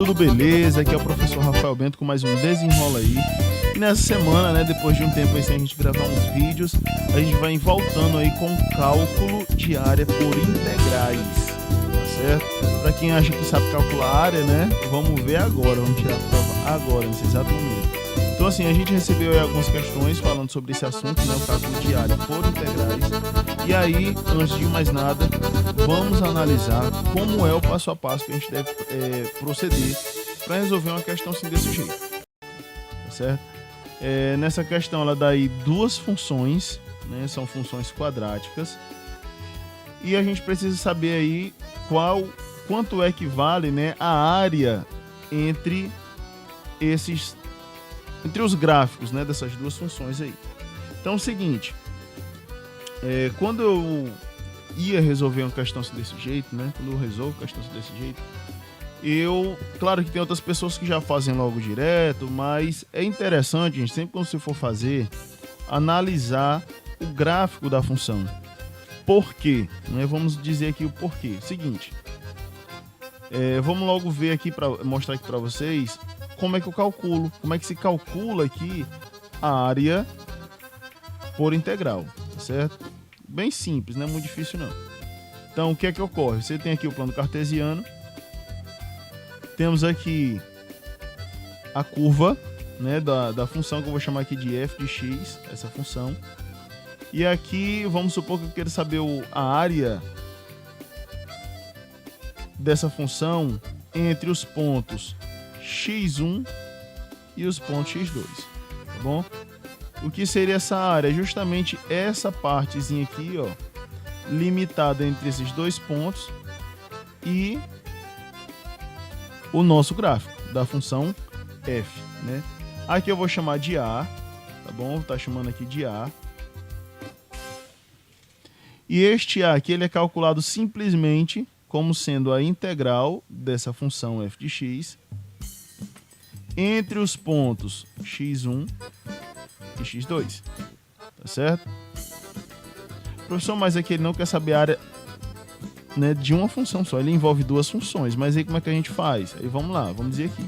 Tudo beleza? Aqui é o professor Rafael Bento com mais um Desenrola Aí. E nessa semana, né, depois de um tempo aí sem a gente gravar uns vídeos, a gente vai voltando aí com cálculo de área por integrais, tá certo? Para quem acha que sabe calcular área, né, vamos ver agora, vamos tirar a prova agora, nesse exato momento. Então assim, a gente recebeu aí algumas questões falando sobre esse assunto, né, o cálculo de área por integrais. E aí, antes de mais nada, vamos analisar como é o passo a passo que a gente deve proceder para resolver uma questão assim desse jeito, tá certo? Nessa questão ela dá aí duas funções, né, são funções quadráticas, e a gente precisa saber aí quanto é que vale, né, a área entre os gráficos, né, dessas duas funções aí. Então é o seguinte, quando eu ia resolver uma questão desse jeito, né, quando eu resolvo questões desse jeito, claro que tem outras pessoas que já fazem logo direto, mas é interessante, gente, sempre quando você for fazer, analisar o gráfico da função. Por quê? Né? Vamos dizer aqui o porquê. Seguinte, vamos logo ver aqui, para mostrar aqui para vocês como é que eu calculo, como é que se calcula aqui a área por integral, tá certo? Bem simples, não é muito difícil não. Então, o que é que ocorre? Você tem aqui o plano cartesiano, temos aqui a curva, né, da função que eu vou chamar aqui de f de x, essa função. E aqui, vamos supor que eu quero saber a área dessa função entre os pontos x1 e os pontos x2, tá bom? O que seria essa área? Justamente essa partezinha aqui, ó, limitada entre esses dois pontos e o nosso gráfico da função f, né? Aqui eu vou chamar de A, tá bom? Vou estar chamando aqui de A. E este A aqui ele é calculado simplesmente como sendo a integral dessa função f de x entre os pontos x1 e x2, tá certo? Professor, mas aqui ele não quer saber a área, né, de uma função só, ele envolve duas funções, mas aí como é que a gente faz? Aí vamos lá, vamos dizer aqui.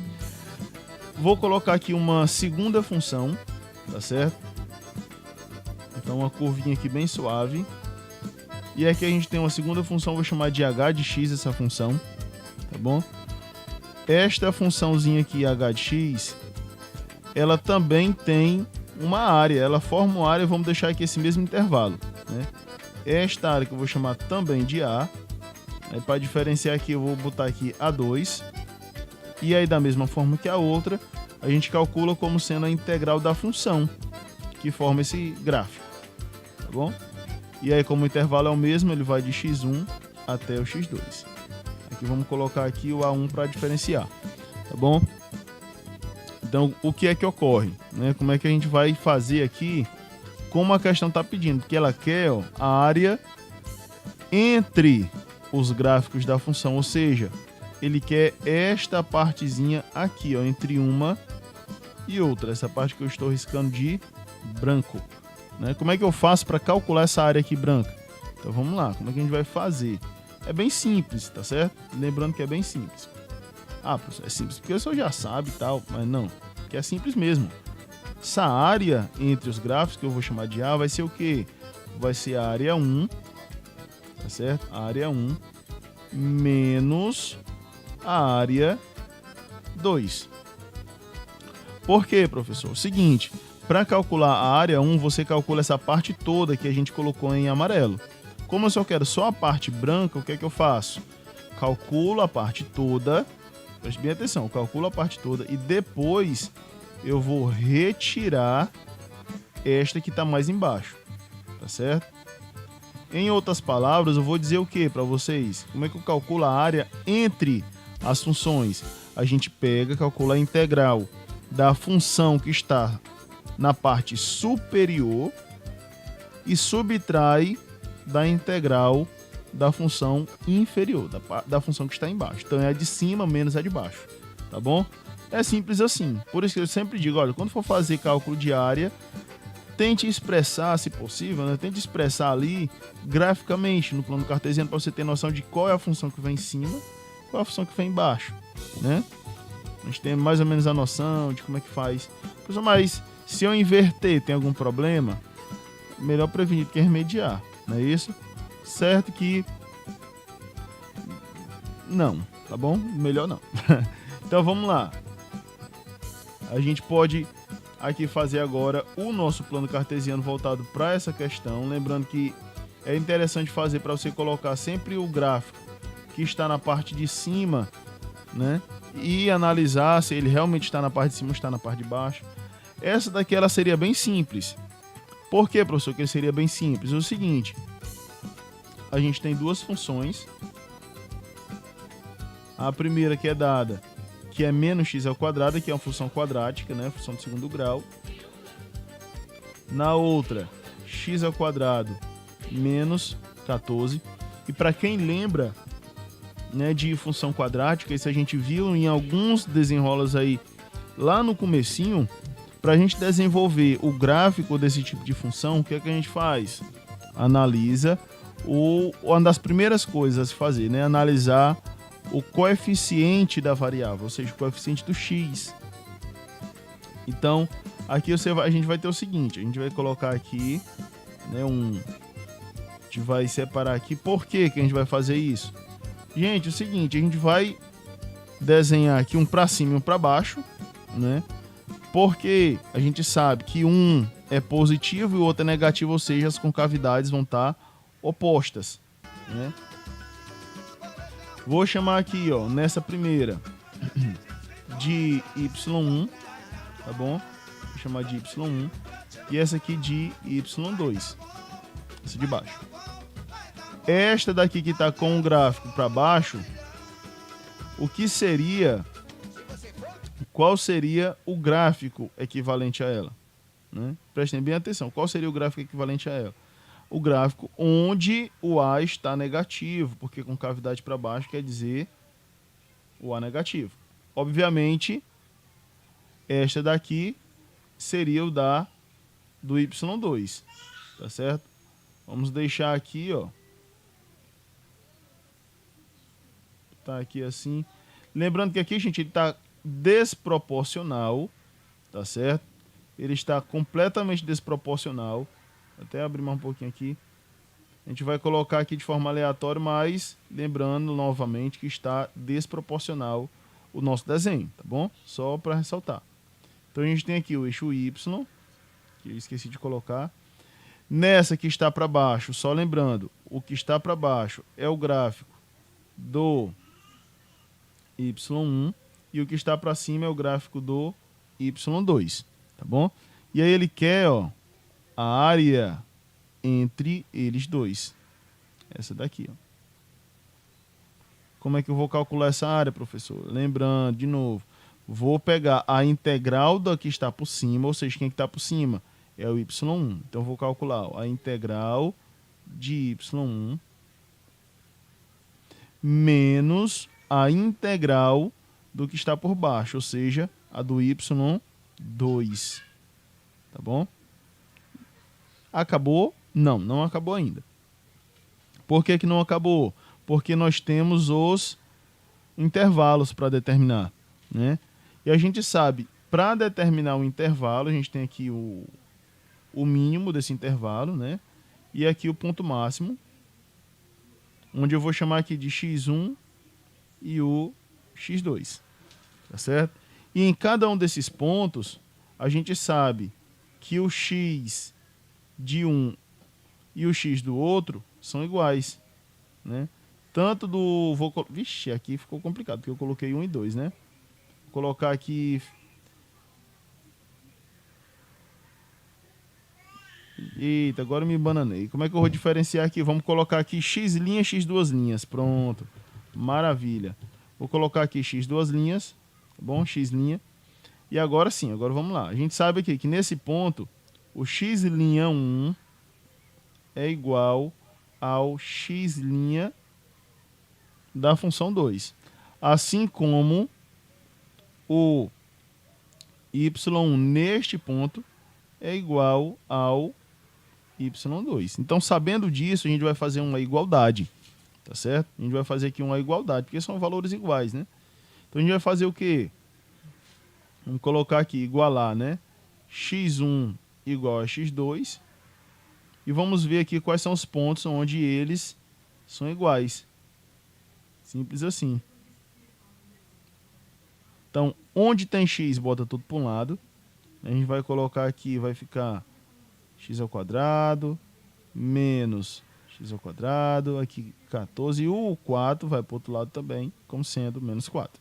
Vou colocar aqui uma segunda função, tá certo? Então uma curvinha aqui bem suave. E aqui a gente tem uma segunda função, vou chamar de h de x essa função, tá bom? Esta funçãozinha aqui, h de x, ela também tem uma área, ela forma uma área, vamos deixar aqui esse mesmo intervalo, né? Esta área que eu vou chamar também de A, para diferenciar aqui eu vou botar aqui A2, e aí da mesma forma que a outra, a gente calcula como sendo a integral da função que forma esse gráfico, tá bom? E aí como o intervalo é o mesmo, ele vai de x1 até o x2. Aqui vamos colocar aqui o A1 para diferenciar, tá bom? Então, o que é que ocorre? Né? Como é que a gente vai fazer aqui? Como a questão está pedindo? Porque ela quer, ó, a área entre os gráficos da função, ou seja, ele quer esta partezinha aqui, ó, entre uma e outra. Essa parte que eu estou riscando de branco. Né? Como é que eu faço para calcular essa área aqui branca? Então vamos lá, como é que a gente vai fazer? É bem simples, tá certo? Lembrando que é bem simples. Ah, professor, é simples porque o senhor já sabe e tal, mas não, que é simples mesmo. Essa área entre os gráficos, que eu vou chamar de A, vai ser o quê? Vai ser a área 1, tá certo? A área 1 menos a área 2. Por quê, professor? Seguinte, para calcular a área 1, você calcula essa parte toda que a gente colocou em amarelo. Como eu só quero só a parte branca, o que é que eu faço? Calculo a parte toda. Preste bem atenção, calculo a parte toda e depois eu vou retirar esta que está mais embaixo, tá certo? Em outras palavras, eu vou dizer o que para vocês? Como é que eu calculo a área entre as funções? A gente pega, calcula a integral da função que está na parte superior e subtrai da integral da função inferior, da função que está embaixo. Então é a de cima menos a de baixo, tá bom? É simples assim. Por isso que eu sempre digo, olha, quando for fazer cálculo de área, tente expressar, se possível, né? Tente expressar ali graficamente no plano cartesiano para você ter noção de qual é a função que vem em cima, qual é a função que vem embaixo, né? gente tem mais ou menos a noção de como é que faz. Mas se eu inverter, tem algum problema? Melhor prevenir do que remediar, não é isso? Certo que não, tá bom? Melhor não. Então vamos lá. A gente pode aqui fazer agora o nosso plano cartesiano voltado para essa questão. Lembrando que é interessante fazer para você colocar sempre o gráfico que está na parte de cima, né? E analisar se ele realmente está na parte de cima ou está na parte de baixo. Essa daqui ela seria bem simples. Por que, professor, que ele seria bem simples? É o seguinte, a gente tem duas funções. A primeira que é dada, que é menos x ao quadrado, que é uma função quadrática, né? Função de segundo grau. Na outra, x ao quadrado menos 14. E para quem lembra, né, de função quadrática, isso a gente viu em alguns desenrolos aí lá no comecinho. Para a gente desenvolver o gráfico desse tipo de função, o que é que a gente faz? Analisa uma das primeiras coisas a se fazer, né? Analisar o coeficiente da variável, ou seja, o coeficiente do x. Então, aqui a gente vai ter o seguinte, a gente vai colocar aqui, né, a gente vai separar aqui. Por que que a gente vai fazer isso? Gente, é o seguinte, a gente vai desenhar aqui um para cima e um para baixo, né? Porque a gente sabe que um é positivo e o outro é negativo, ou seja, as concavidades vão estar opostas, né? Vou chamar aqui, ó, nessa primeira de y1, tá bom? Vou chamar de y1 e essa aqui de y2, essa de baixo. Esta daqui que está com o gráfico para baixo, qual seria o gráfico equivalente a ela, né? Prestem bem atenção, qual seria o gráfico equivalente a ela? O gráfico onde o A está negativo, porque com cavidade para baixo quer dizer o A negativo. Obviamente, esta daqui seria o do y2, tá certo? Vamos deixar aqui, ó. Tá aqui assim. Lembrando que aqui, gente, ele está desproporcional, tá certo? Ele está completamente desproporcional. Vou até abrir mais um pouquinho aqui. A gente vai colocar aqui de forma aleatória, mas lembrando novamente que está desproporcional o nosso desenho, tá bom? Só para ressaltar. Então a gente tem aqui o eixo y, que eu esqueci de colocar. Nessa que está para baixo, só lembrando, o que está para baixo é o gráfico do y1 e o que está para cima é o gráfico do y2, tá bom? E aí ele quer, ó, a área entre eles dois. Essa daqui, ó. Como é que eu vou calcular essa área, professor? Lembrando, de novo, vou pegar a integral da que está por cima, ou seja, quem está por cima é o y1. Então, eu vou calcular, ó, a integral de y1 menos a integral do que está por baixo, ou seja, a do y2. Tá bom? Acabou? Não, não acabou ainda. Por que que não acabou? Porque nós temos os intervalos para determinar, né? E a gente sabe, para determinar o intervalo, a gente tem aqui o mínimo desse intervalo, né? E aqui o ponto máximo, onde eu vou chamar aqui de x1 e o x2, tá certo? E em cada um desses pontos, a gente sabe que o x de um e o x do outro são iguais, né? Tanto do... Vixe, aqui ficou complicado, porque eu coloquei 1 e 2, né? Vou colocar aqui... Eita, agora eu me bananei. Como é que eu vou diferenciar aqui? Vamos colocar aqui x linha, x duas linhas. Pronto. Maravilha. Vou colocar aqui x duas linhas, tá bom? X linha. E agora sim, agora vamos lá. A gente sabe aqui que nesse ponto, o x' 1 é igual ao x' da função 2. Assim como o y1 neste ponto é igual ao y2. Então, sabendo disso, a gente vai fazer uma igualdade, tá certo? A gente vai fazer aqui uma igualdade, porque são valores iguais, né? Então, a gente vai fazer o quê? Vamos colocar aqui, igualar, né? x1 igual a x2. E vamos ver aqui quais são os pontos onde eles são iguais. Simples assim. Então, onde tem x, bota tudo para um lado. A gente vai colocar aqui, vai ficar x² menos x², aqui 14. E o 4 vai para o outro lado também, como sendo menos 4.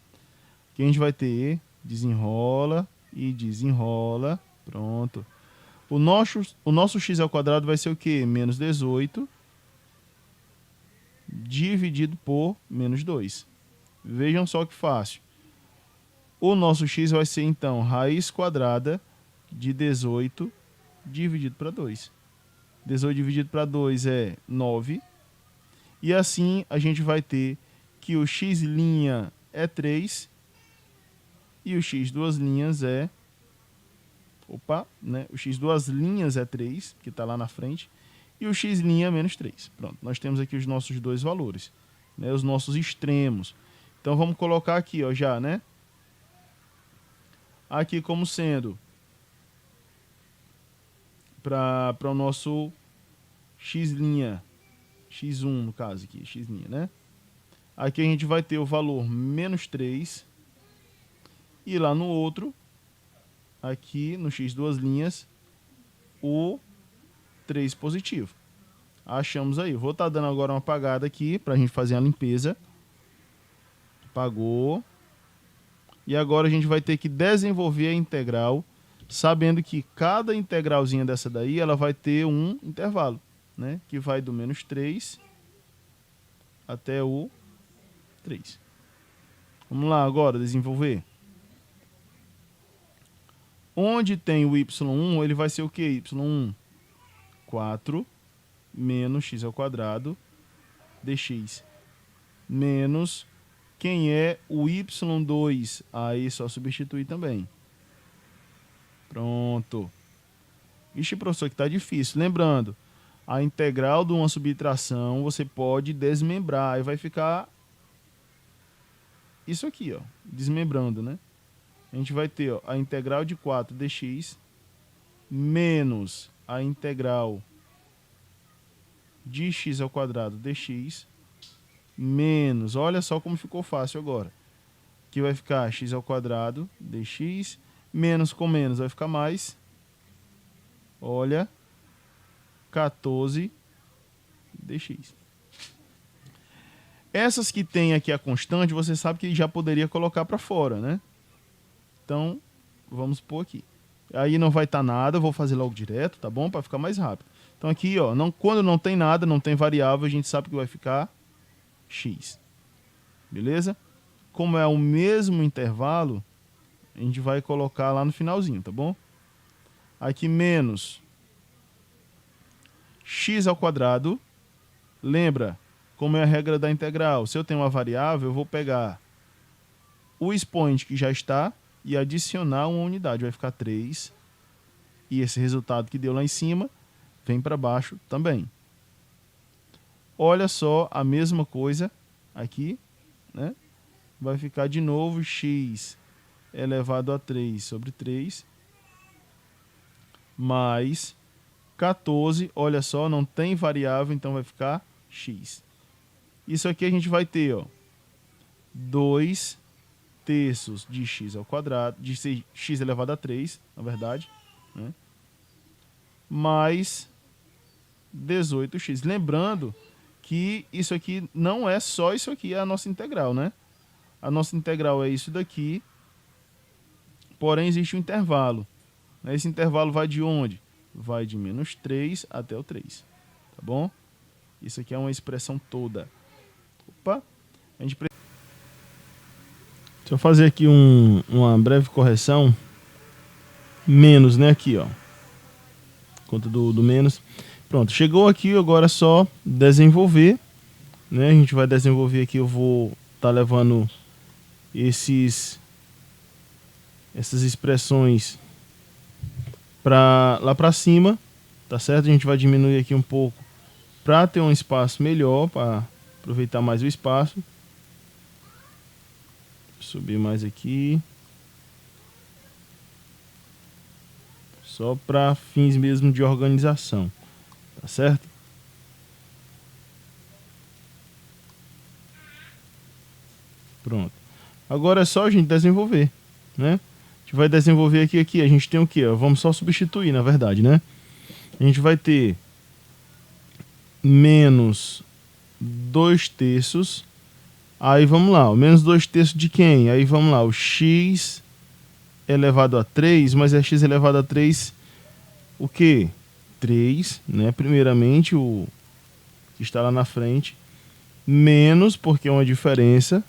Aqui a gente vai ter desenrola e desenrola. Pronto. O nosso x² vai ser o quê? Menos 18 dividido por menos 2. Vejam só que fácil. O nosso x vai ser, então, raiz quadrada de 18 dividido para 2. 18 dividido para 2 é 9. E assim a gente vai ter que o x' é 3 e o x duas linhas é... o x duas linhas é 3, que está lá na frente, e o x' é menos 3. Pronto, nós temos aqui os nossos dois valores, né, os nossos extremos. Então vamos colocar aqui, ó, já, né? Aqui como sendo para o nosso x', x1 no caso aqui, x', né? Aqui a gente vai ter o valor menos 3 e lá no outro, aqui no x duas linhas, o 3 positivo. Achamos aí. Vou estar dando agora uma apagada aqui para a gente fazer a limpeza. Apagou. E agora a gente vai ter que desenvolver a integral, sabendo que cada integralzinha dessa daí, ela vai ter um intervalo, né? Que vai do menos 3 até o 3. Vamos lá agora desenvolver. Onde tem o y1, ele vai ser o que? y1, 4 menos x² dx. Menos, quem é o y2? Aí só substituir também. Pronto. Ixi, professor, que tá difícil. Lembrando, a integral de uma subtração você pode desmembrar. E vai ficar isso aqui, ó, desmembrando, né? A gente vai ter, ó, a integral de 4 dx menos a integral de x² dx menos, olha só como ficou fácil agora. Aqui vai ficar x² dx menos com menos vai ficar mais. Olha, 14 dx. Essas que tem aqui a constante, você sabe que já poderia colocar para fora, né? Então, vamos pôr aqui. Aí não vai estar nada, eu vou fazer logo direto, tá bom? Para ficar mais rápido. Então aqui, ó, quando não tem nada, não tem variável, a gente sabe que vai ficar x. Beleza? Como é o mesmo intervalo, a gente vai colocar lá no finalzinho, tá bom? Aqui menos x². Lembra, como é a regra da integral? Se eu tenho uma variável, eu vou pegar o expoente que já está e adicionar uma unidade. Vai ficar 3. E esse resultado que deu lá em cima vem para baixo também. Olha só a mesma coisa aqui, né? Vai ficar de novo x elevado a 3 sobre 3 mais 14. Olha só, não tem variável, então vai ficar x. Isso aqui a gente vai ter, ó, 2 terços de x², de x elevado a 3, na verdade, né? Mais 18x. Lembrando que isso aqui não é só isso aqui, é a nossa integral, né? A nossa integral é isso daqui, porém existe um intervalo. Esse intervalo vai de onde? Vai de menos 3 até o 3, tá bom? Isso aqui é uma expressão toda. Opa! Deixa eu fazer aqui uma breve correção. Menos, né? Aqui, ó. Conta do menos. Pronto, chegou aqui, agora é só desenvolver, né? A gente vai desenvolver aqui, eu vou estar levando essas expressões lá para cima, tá certo? A gente vai diminuir aqui um pouco para ter um espaço melhor, para aproveitar mais o espaço. Subir mais aqui. Só para fins mesmo de organização, tá certo? Pronto. Agora é só a gente desenvolver, né? A gente vai desenvolver aqui. A gente tem o quê? Vamos só substituir, na verdade, né? A gente vai ter menos 2/3. Aí vamos lá, o menos 2/3 de quem? Aí vamos lá, o x elevado a 3, mas é x elevado a 3 o quê? 3, né? Primeiramente, o que está lá na frente, menos, porque é uma diferença,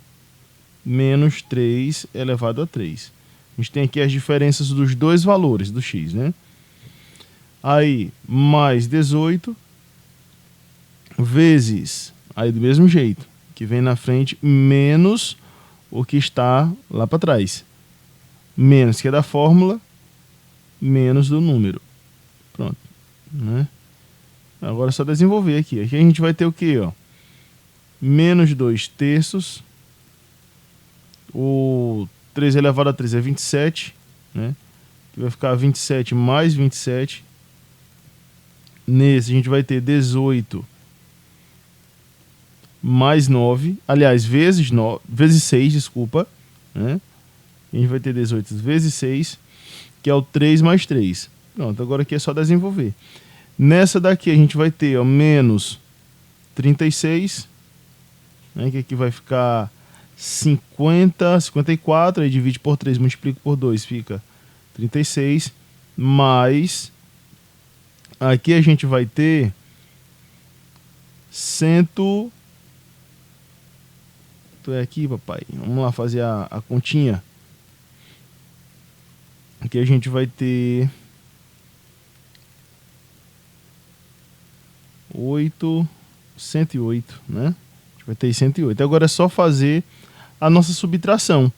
menos 3 elevado a 3. A gente tem aqui as diferenças dos dois valores do x, né? Aí, mais 18, vezes, aí do mesmo jeito, que vem na frente, menos o que está lá para trás. Menos, que é da fórmula, menos do número. Pronto, né? Agora é só desenvolver aqui. Aqui a gente vai ter o quê, ó? Menos 2/3. O 3 elevado a 3 é 27, né? Que vai ficar 27 mais 27. Nesse a gente vai ter 18 mais 9. Aliás, vezes 6, desculpa, né? A gente vai ter 18 vezes 6, que é o 3 mais 3. Pronto, agora aqui é só desenvolver. Nessa daqui a gente vai ter, ó, menos 36, né, que aqui vai ficar 54, aí divide por 3, multiplica por 2, fica 36, mais, aqui a gente vai ter 100, tu é aqui, papai, vamos lá fazer a continha. Aqui a gente vai ter 108, né? A gente vai ter 108. Agora é só fazer a nossa subtração,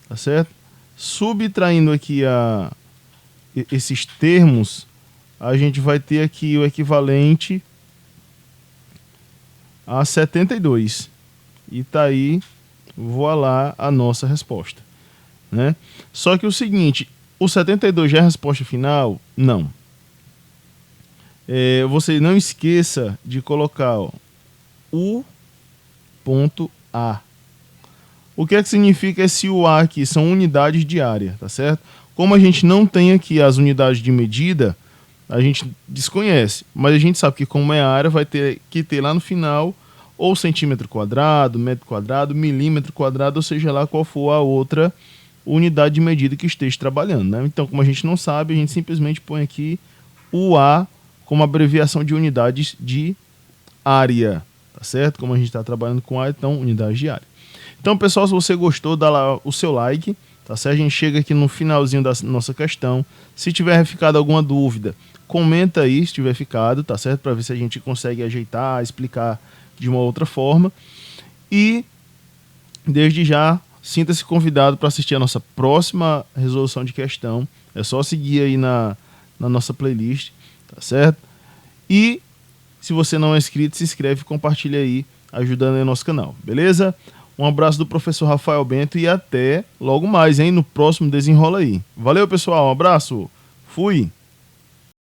tá certo? Subtraindo aqui esses termos, a gente vai ter aqui o equivalente a 72. E tá aí, voilá, a nossa resposta, né? Só que o seguinte, o 72 já é a resposta final? Não. Você não esqueça de colocar, ó, o ponto A. O que é que significa esse UA aqui? São unidades de área, tá certo? Como a gente não tem aqui as unidades de medida, a gente desconhece. Mas a gente sabe que como é área, vai ter que ter lá no final ou centímetro quadrado, metro quadrado, milímetro quadrado, ou seja lá qual for a outra unidade de medida que esteja trabalhando, né? Então, como a gente não sabe, a gente simplesmente põe aqui UA como abreviação de unidades de área, tá certo? Como a gente está trabalhando com área, então unidades de área. Então, pessoal, se você gostou, dá lá o seu like, tá certo? A gente chega aqui no finalzinho da nossa questão. Se tiver ficado alguma dúvida, comenta aí se tiver ficado, tá certo? Para ver se a gente consegue ajeitar, explicar de uma outra forma. E, desde já, sinta-se convidado para assistir a nossa próxima resolução de questão. É só seguir aí na nossa playlist, tá certo? E, se você não é inscrito, se inscreve e compartilha aí, ajudando aí o nosso canal, beleza? Um abraço do professor Rafael Bento e até logo mais, hein? No próximo Desenrola Aí. Valeu, pessoal. Um abraço. Fui.